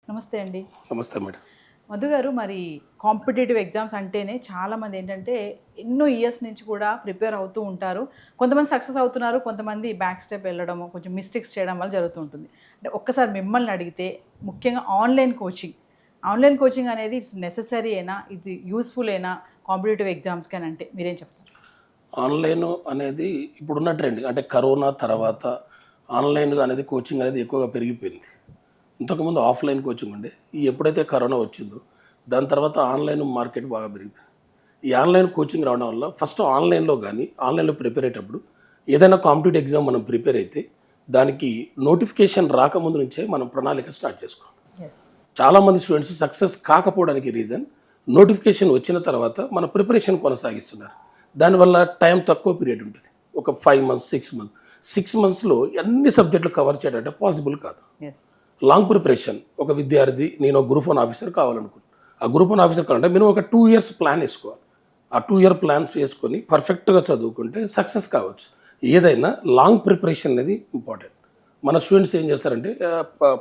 నమస్తే అండి. నమస్తే మేడం. మధు గారు, మరి కాంపిటేటివ్ ఎగ్జామ్స్ అంటేనే చాలామంది ఏంటంటే ఎన్నో ఇయర్స్ నుంచి కూడా ప్రిపేర్ అవుతూ ఉంటారు. కొంతమంది సక్సెస్ అవుతున్నారు, కొంతమంది బ్యాక్ స్టెప్ వెళ్ళడము, కొంచెం మిస్టేక్స్ చేయడం వల్ల జరుగుతూ ఉంటుంది. అంటే ఒక్కసారి మిమ్మల్ని అడిగితే ముఖ్యంగా ఆన్లైన్ కోచింగ్ అనేది ఇట్స్ నెసెసరీ అయినా, ఇది యూస్ఫుల్ అయినా కాంపిటేటివ్ ఎగ్జామ్స్కి అని అంటే మీరేం చెప్తారు? ఆన్‌లైన్ అనేది ఇప్పుడున్న ట్రెండ్. అంటే కరోనా తర్వాత ఆన్‌లైన్ అనేది కోచింగ్ అనేది ఎక్కువగా పెరిగిపోయింది. ఇంతకుముందు ఆఫ్‌లైన్ కోచింగ్ ఉండే. ఎప్పుడైతే కరోనా వచ్చిందో దాని తర్వాత ఆన్‌లైన్ మార్కెట్ బాగా పెరిగిపోయింది. ఈ ఆన్‌లైన్ కోచింగ్ రావడం వల్ల ఫస్ట్ ఆన్‌లైన్లో ప్రిపేర్ అయ్యేటప్పుడు ఏదైనా కాంపిటేటివ్ ఎగ్జామ్ మనం ప్రిపేర్ అయితే దానికి నోటిఫికేషన్ రాకముందు నుంచే మనం ప్రణాళిక స్టార్ట్ చేసుకోవాలి. ఎస్. చాలామంది స్టూడెంట్స్ సక్సెస్ కాకపోవడానికి రీజన్ నోటిఫికేషన్ వచ్చిన తర్వాత మన ప్రిపరేషన్ కొనసాగిస్తున్నారు. దానివల్ల టైం తక్కువ పీరియడ్ ఉంటుంది. ఒక 5 మంత్స్, 6 మంత్స్లో అన్ని సబ్జెక్టులు కవర్ చేయడం అంటే పాసిబుల్ కాదు. ఎస్. Long preparation. ఒక విద్యార్థి నేను గ్రూప్ 1 ఆఫీసర్ కావాలనుకున్నాను. ఆ గ్రూప్ 1 ఆఫీసర్ కావాలంటే మీరు ఒక 2 ఇయర్స్ ప్లాన్ వేసుకోవాలి. ఆ 2 ఇయర్ ప్లాన్స్ వేసుకొని పర్ఫెక్ట్గా చదువుకుంటే సక్సెస్ కావచ్చు. ఏదైనా లాంగ్ ప్రిపరేషన్ అనేది ఇంపార్టెంట్. మన స్టూడెంట్స్ ఏం చేస్తారంటే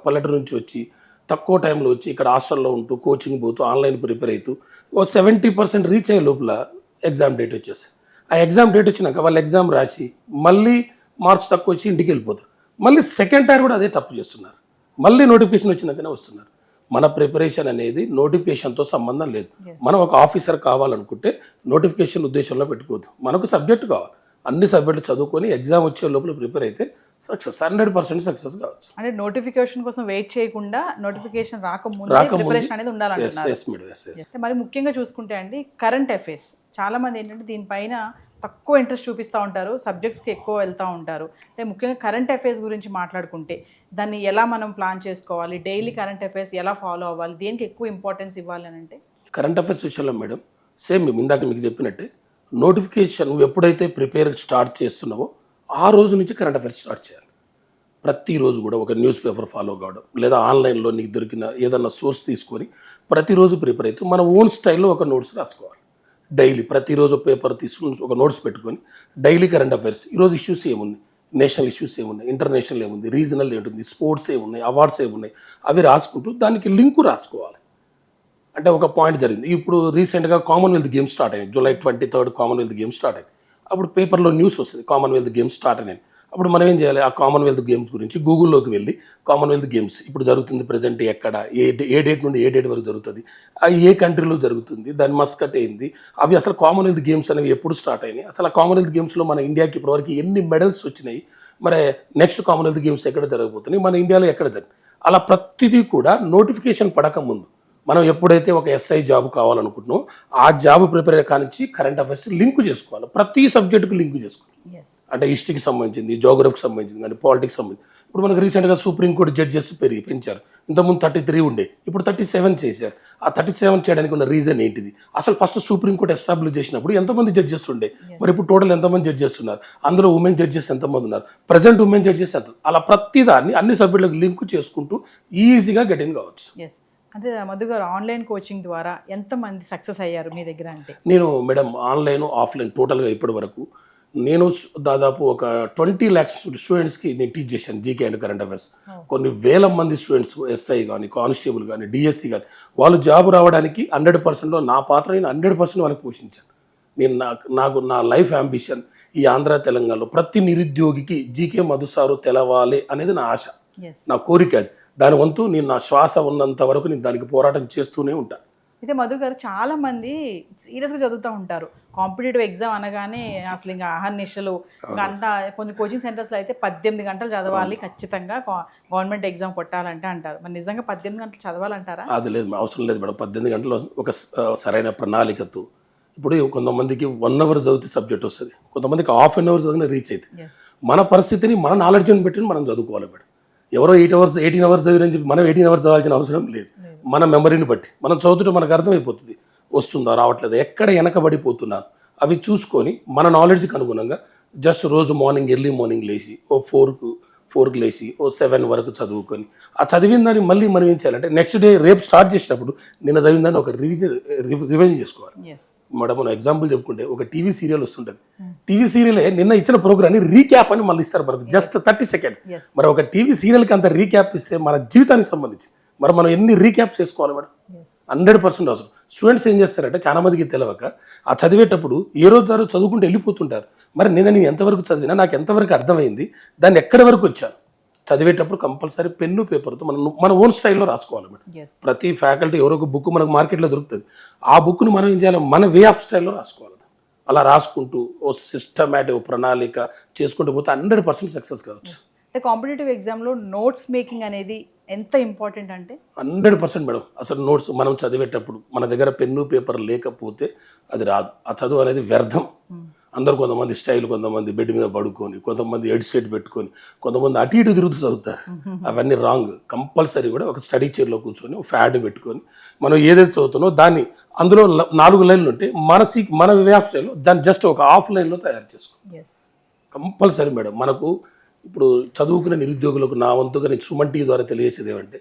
పల్లెటూరు నుంచి వచ్చి తక్కువ టైంలో వచ్చి ఇక్కడ హాస్టల్లో ఉంటూ కోచింగ్ పోతూ ఆన్లైన్ ప్రిపేర్ అవుతూ 70% రీచ్ అయ్యే లోపల ఎగ్జామ్ డేట్ వచ్చేసి ఆ ఎగ్జామ్ డేట్ వచ్చినాక వాళ్ళు ఎగ్జామ్ రాసి మళ్ళీ మార్క్స్ తక్కువ వచ్చి ఇంటికి వెళ్ళిపోతారు. మళ్ళీ సెకండ్ టైం కూడా అదే తప్పు చేస్తున్నారు. మళ్ళీ నోటిఫికేషన్ వచ్చినాకనే వస్తున్నారు. మన ప్రిపరేషన్ అనేది నోటిఫికేషన్తో సంబంధం లేదు. మనం ఒక ఆఫీసర్ కావాలనుకుంటే నోటిఫికేషన్ ఉద్దేశంలో పెట్టుకోవద్దు. మనకు సబ్జెక్ట్ కావాలి. అన్ని సబ్జెక్టులు చదువుకొని ఎగ్జామ్ వచ్చే లోపల ప్రిపేర్ అయితే సక్సెస్ 100% సక్సెస్ కావచ్చు. అంటే నోటిఫికేషన్ కోసం వెయిట్ చేయకుండా నోటిఫికేషన్ రాకముందే ప్రిపరేషన్ అనేది ఉండాలంటున్నారు. మరి ముఖ్యంగా చూసుకుంటే అండి, కరెంట్ అఫైర్స్ చాలామంది ఏంటంటే దీనిపైన తక్కువ ఇంట్రెస్ట్ చూపిస్తూ ఉంటారు, సబ్జెక్ట్స్కి ఎక్కువ వెళ్తూ ఉంటారు. అంటే ముఖ్యంగా కరెంట్ అఫైర్స్ గురించి మాట్లాడుకుంటే దాన్ని ఎలా మనం ప్లాన్ చేసుకోవాలి, డైలీ కరెంట్ అఫైర్స్ ఎలా ఫాలో అవ్వాలి, దేనికి ఎక్కువ ఇంపార్టెన్స్ ఇవ్వాలి అని అంటే? కరెంట్ అఫైర్స్ విషయంలో మేడం సేమ్ ఇందాక మీకు చెప్పినట్టే నోటిఫికేషన్ నువ్వు ఎప్పుడైతే ప్రిపేర్ స్టార్ట్ చేస్తున్నావో ఆ రోజు నుంచి కరెంట్ అఫైర్స్ స్టార్ట్ చేయాలి. ప్రతిరోజు కూడా ఒక న్యూస్ పేపర్ ఫాలో కావడం లేదా ఆన్లైన్లో నీకు దొరికిన ఏదన్నా సోర్స్ తీసుకొని ప్రతిరోజు ప్రిపేర్ అయితే మన ఓన్ స్టైల్లో ఒక నోట్స్ రాసుకోవాలి. డైలీ ప్రతిరోజు పేపర్ తీసుకుని ఒక నోట్స్ పెట్టుకొని డైలీ కరెంట్ అఫైర్స్ ఈరోజు ఇష్యూస్ ఏమున్నాయి, నేషనల్ ఇష్యూస్ ఏమున్నాయి, ఇంటర్నేషనల్ ఏముంది, రీజనల్ ఏముంది, స్పోర్ట్స్ ఏమున్నాయి, అవార్డ్స్ ఏమున్నాయి, అవి రాసుకుంటూ దానికి లింకు రాసుకోవాలి. అంటే ఒక పాయింట్ జరిగింది. ఇప్పుడు రీసెంట్గా కామన్వెల్త్ గేమ్స్ స్టార్ట్ అయ్యాయి. July 23 కామన్వెల్త్ గేమ్స్ స్టార్ట్ అయ్యాయి. అప్పుడు పేపర్లో న్యూస్ వస్తుంది కామన్వెల్త్ గేమ్స్ స్టార్ట్ అయ్యాయి. అప్పుడు మనం ఏం చేయాలి? ఆ కామన్వెల్త్ గేమ్స్ గురించి గూగుల్లోకి వెళ్ళి కామన్వెల్త్ గేమ్స్ ఇప్పుడు జరుగుతుంది ప్రజెంట్ ఎక్కడ, ఏ డేట్ నుండి ఏ డేట్ వరకు జరుగుతుంది, ఏ కంట్రీలో జరుగుతుంది, దాని మస్కట్ ఏంది, అవి అసలు కామన్వెల్త్ గేమ్స్ అనేవి ఎప్పుడు స్టార్ట్ అయినాయి, అసలు ఆ కామన్వెల్త్ గేమ్స్లో మన ఇండియాకి ఇప్పటివరకు ఎన్ని మెడల్స్ వచ్చినాయి, మరి నెక్స్ట్ కామన్వెల్త్ గేమ్స్ ఎక్కడ జరగబోతున్నాయి, మన ఇండియాలో ఎక్కడ జరిగింది, అలా ప్రతిదీ కూడా నోటిఫికేషన్ పడకముందు మనం ఎప్పుడైతే ఒక ఎస్ఐ జాబ్ కావాలనుకుంటున్నామో ఆ జాబ్ ప్రిపేర్ కానించి కరెంట్ అఫైర్స్ లింక్ చేసుకోవాలి. ప్రతి సబ్జెక్టుకు లింక్ చేసుకోవాలి. అంటే హిస్టరీకి సంబంధించింది, జోగ్రఫీకి సంబంధించింది, కానీ పాలిటిక్స్ సంబంధించి. ఇప్పుడు మనకు రీసెంట్గా సుప్రీంకోర్టు జడ్జెస్ పెంచారు. ఇంతకుముందు 33 ఉండే, ఇప్పుడు 37 చేశారు. ఆ 37 చేయడానికి ఉన్న రీజన్ ఏంటిది? అసలు ఫస్ట్ సుప్రీంకోర్టు ఎస్టాబ్లిష్ చేసినప్పుడు ఎంతమంది జడ్జెస్ ఉండే, మరి ఇప్పుడు టోటల్ ఎంతమంది జడ్జెస్ ఉన్నారు, అందులో ఉమెన్ జడ్జెస్ ఎంతమంది ఉన్నారు, ప్రజెంట్ ఉమెన్ జడ్జెస్ ఎంత, అలా ప్రతిదాన్ని అన్ని సబ్జెక్టులకు లింక్ చేసుకుంటూ ఈజీగా గెట్ ఇన్ కావచ్చు. అంటే మధు గారు, ఆన్లైన్ కోచింగ్ ద్వారా ఎంతమంది సక్సెస్ అయ్యారు మీ దగ్గర? అంటే నేను మేడం ఆన్లైన్ ఆఫ్లైన్ టోటల్గా ఇప్పటి వరకు నేను దాదాపు ఒక 20 lakhs స్టూడెంట్స్కి నేను టీచ్ చేశాను జీకే అండ్ కరెంట్ అఫైర్స్. కొన్ని వేల మంది స్టూడెంట్స్ ఎస్ఐ కానీ, కానిస్టేబుల్ కానీ, డిఎస్సి కానీ వాళ్ళు జాబ్ రావడానికి 100%లో నా పాత్ర నేను 100% వాళ్ళకి పోషించాను. నేను నాకు నా లైఫ్ అంబిషన్ ఈ ఆంధ్ర తెలంగాణలో ప్రతి నిరుద్యోగికి జీకే మధు సారు తెలవాలి అనేది నా ఆశ, నా కోరిక. అది దాని వంతు నేను నా శ్వాస ఉన్నంత వరకు నేను దానికి పోరాటం చేస్తూనే ఉంటాను. అయితే మధు గారు, చాలా మంది సీరియస్గా చదువుతూ ఉంటారు. కాంపిటేటివ్ ఎగ్జామ్ అనగానే అసలు ఇంకా అహర్నిశలు గంట, కొన్ని కోచింగ్ సెంటర్స్లో అయితే 18 గంటలు చదవాలి ఖచ్చితంగా గవర్నమెంట్ ఎగ్జామ్ కొట్టాలంటే అంటారు. మరి నిజంగా 18 గంటలు చదవాలంటారా? అది లేదు, అవసరం లేదు మేడం. 18 గంటలు ఒక సరైన ప్రణాళికతో. ఇప్పుడు కొంతమందికి 1 hour చదివితే సబ్జెక్ట్ వస్తుంది, కొంతమందికి ½ an hour చదివిన రీచ్ అవుతుంది. మన పరిస్థితిని మన నాలెడ్జ్ని పెట్టి మనం చదువుకోవాలి మేడం. ఎవరో 18 hours చదివిరని చెప్పి మనం 18 hours చదవాల్సిన అవసరం లేదు. మన మెమరీని బట్టి మనం చదువుతుంటే మనకు అర్థమైపోతుంది వస్తుందా రావట్లేదా, ఎక్కడ వెనకబడిపోతున్నాను అవి చూసుకొని మన నాలెడ్జ్కి అనుగుణంగా జస్ట్ రోజు ఎర్లీ మార్నింగ్ లేచి ఓ 4కి లేచి ఓ 7 వరకు చదువుకొని ఆ చదివిన దాన్ని మళ్ళీ మనం ఏం చేయాలంటే నెక్స్ట్ డే రేపు స్టార్ట్ చేసినప్పుడు నిన్న చదివిన దాన్ని ఒక రివైజ్ చేసుకోవాలి. మేడం మనం ఎగ్జాంపుల్ చెప్పుకుంటే ఒక టీవీ సీరియల్ వస్తుంటుంది. టీవీ సీరియలే నిన్న ఇచ్చిన ప్రోగ్రామ్ని రీక్యాప్ అని మళ్ళీ ఇస్తారు మనకు, జస్ట్ 30 seconds. మరి ఒక టీవీ సీరియల్కి అంత రీక్యాప్ ఇస్తే మన జీవితానికి సంబంధించి మరి మనం ఎన్ని రీక్యాప్స్ చేసుకోవాలి మేడం? 100% అవసరం. స్టూడెంట్స్ ఏం చేస్తారంటే చాలా మందికి తెలియక ఆ చదివేటప్పుడు ఏ రోజు దారు చదువుకుంటూ వెళ్ళిపోతుంటారు. మరి నేను ఎంతవరకు చదివినా, నాకు ఎంతవరకు అర్థమైంది, దాన్ని ఎక్కడి వరకు వచ్చాను. చదివేటప్పుడు కంపల్సరీ పెన్ను పేపర్తో మన ఓన్ స్టైల్లో రాసుకోవాలి మేడం. ప్రతి ఫ్యాకల్టీ ఎవరో ఒక బుక్ మనకు మార్కెట్లో దొరుకుతుంది. ఆ బుక్ను మనం ఏం చేయాలి, మన వే ఆఫ్ స్టైల్లో రాసుకోవాలి. అలా రాసుకుంటూ ఓ సిస్టమేటిక్ ప్రణాళిక చేసుకుంటూ పోతే 100% సక్సెస్ కావచ్చు. అంటే కాంపిటేటివ్ ఎగ్జామ్లో నోట్స్ మేకింగ్ అనేది ఎంత ఇంపార్టెంట్ అంటే 100% మేడం. అసలు నోట్స్ మనం చదివేటప్పుడు మన దగ్గర పెన్ను పేపర్ లేకపోతే అది రాదు. ఆ చదువు అనేది వ్యర్థం. అందరు కొంతమంది స్టైల్, కొంతమంది బెడ్ మీద పడుకొని, కొంతమంది హెడ్ సెట్ పెట్టుకొని, కొంతమంది అటు ఇటు తిరుగుతూ చదువుతారు. అవన్నీ రాంగ్. కంపల్సరీ కూడా ఒక స్టడీ చైర్లో కూర్చొని ఫ్యాడ్ పెట్టుకొని మనం ఏదైతే చదువుతానో దాన్ని అందులో 4 లైన్లు ఉంటే మన వే ఆఫ్ స్టైల్లో దాన్ని జస్ట్ ఒక హాఫ్ లైన్లో తయారు చేసుకోండి. Compulsory madam. మనకు ఇప్పుడు చదువుకునే నిరుద్యోగులకు నా వంతుగా నేను సుమన్ టీవీ ద్వారా తెలియజేసేది ఏమంటే,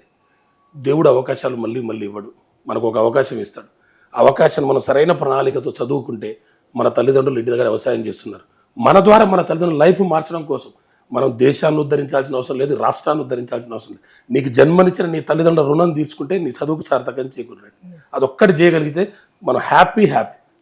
దేవుడు అవకాశాలు మళ్ళీ మళ్ళీ ఇవ్వడు. మనకు ఒక అవకాశం ఇస్తాడు. అవకాశాన్ని మనం సరైన ప్రణాళికతో చదువుకుంటే, మన తల్లిదండ్రులు ఇంటి దగ్గర వ్యవసాయం చేస్తున్నారు. మన ద్వారా మన తల్లిదండ్రుల లైఫ్ మార్చడం కోసం మనం దేశాన్ని ఉద్ధరించాల్సిన అవసరం లేదు, రాష్ట్రాన్ని ఉద్ధరించాల్సిన అవసరం లేదు. నీకు జన్మనిచ్చిన నీ తల్లిదండ్రుల రుణం తీసుకుంటే నీ చదువుకు సార్థకం చేకూరాడు. అదొక్కటి చేయగలిగితే మనం హ్యాపీ.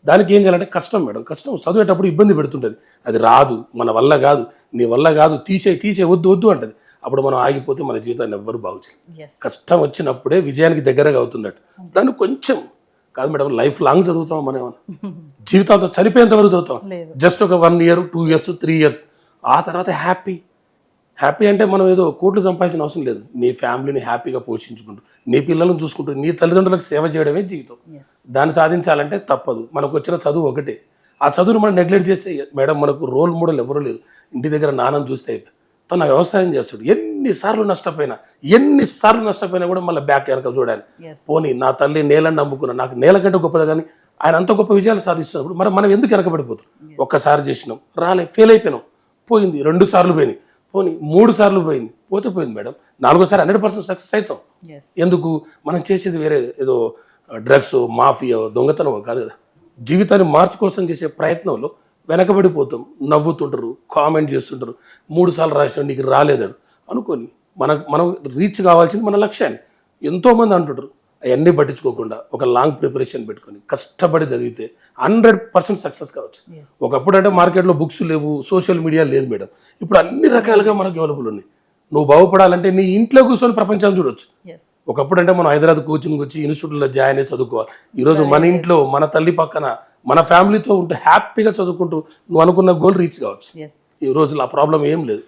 దానికి ఏం చేయాలంటే కష్టం మేడం. కష్టం చదివేటప్పుడు ఇబ్బంది పెడుతుంటుంది. అది రాదు, మన వల్ల కాదు, నీ వల్ల కాదు, తీసే వద్దు అంటది. అప్పుడు మనం ఆగిపోతే మన జీవితాన్ని ఎవ్వరు బాగు చేయరు. కష్టం వచ్చినప్పుడే విజయానికి దగ్గరగా అవుతున్నట్టు. దాన్ని కొంచెం కాదు మేడం, లైఫ్ లాంగ్ చదువుతాం మనం ఏమన్నా, జీవితాంతం చనిపోయేంత వరకు చదువుతాం. జస్ట్ ఒక 1 year, 2 years, 3 years, ఆ తర్వాత హ్యాపీ అంటే మనం ఏదో కోట్లు సంపాదించిన అవసరం లేదు. నీ ఫ్యామిలీని హ్యాపీగా పోషించుకుంటూ, నీ పిల్లలను చూసుకుంటూ, నీ తల్లిదండ్రులకు సేవ చేయడమే జీవితం. దాన్ని సాధించాలంటే తప్పదు. మనకు వచ్చిన చదువు ఒకటే. ఆ చదువును మనం నెగ్లెక్ట్ చేస్తే మేడం మనకు రోల్ మోడల్ ఎవరు లేరు. ఇంటి దగ్గర నాన్నను చూస్తే తన వ్యవసాయం చేస్తాడు. ఎన్నిసార్లు నష్టపోయినా కూడా మళ్ళీ బ్యాక్ వెనక చూడాలి. పోనీ నా తల్లి నేలని నమ్ముకున్నా, నాకు నేల కంటే గొప్పది, కానీ ఆయన అంత గొప్ప విజయాలు సాధిస్తున్నప్పుడు మనం ఎందుకు వెనకబడిపోతాం? ఒక్కసారి చేసినాం, రాలే, ఫెయిల్ అయిపోయినాం, పోయింది. 2 సార్లు పోయినాయి, పోనీ 3 సార్లు పోయింది, పోయింది మేడం. 4వ సారి 100% సక్సెస్ అవుతాం. ఎందుకు? మనం చేసేది వేరే ఏదో డ్రగ్స్, మాఫియా, దొంగతనం కాదు కదా. జీవితాన్ని మార్చుకోసం చేసే ప్రయత్నంలో వెనకబడిపోతాం. నవ్వుతుంటారు, కామెంట్ చేస్తుంటారు. 3 సార్లు రాసిన నీకు రాలేదని అనుకొని మనం రీచ్ కావాల్సింది మన లక్ష్యాన్ని. ఎంతోమంది అంటుంటారు. అవన్నీ పట్టించుకోకుండా ఒక లాంగ్ ప్రిపరేషన్ పెట్టుకొని కష్టపడి చదివితే 100% సక్సెస్ కావచ్చు. ఒకప్పుడు అంటే మార్కెట్లో బుక్స్ లేవు, సోషల్ మీడియా లేదు మేడం. ఇప్పుడు అన్ని రకాలుగా మనకు అవైలబుల్ ఉన్నాయి. నువ్వు బాగుపడాలంటే నీ ఇంట్లో కూర్చొని ప్రపంచాన్ని చూడొచ్చు. ఒకప్పుడు అంటే మనం హైదరాబాద్ కోచింగ్ వచ్చి ఇన్స్టిట్యూట్లో జాయిన్ అయ్యి చదువుకోవాలి. ఈరోజు మన ఇంట్లో, మన తల్లి పక్కన, మన ఫ్యామిలీతో ఉంటూ హ్యాపీగా చదువుకుంటూ నువ్వు అనుకున్న గోల్ రీచ్ కావచ్చు. ఈ రోజులో ఆ ప్రాబ్లం ఏం లేదు.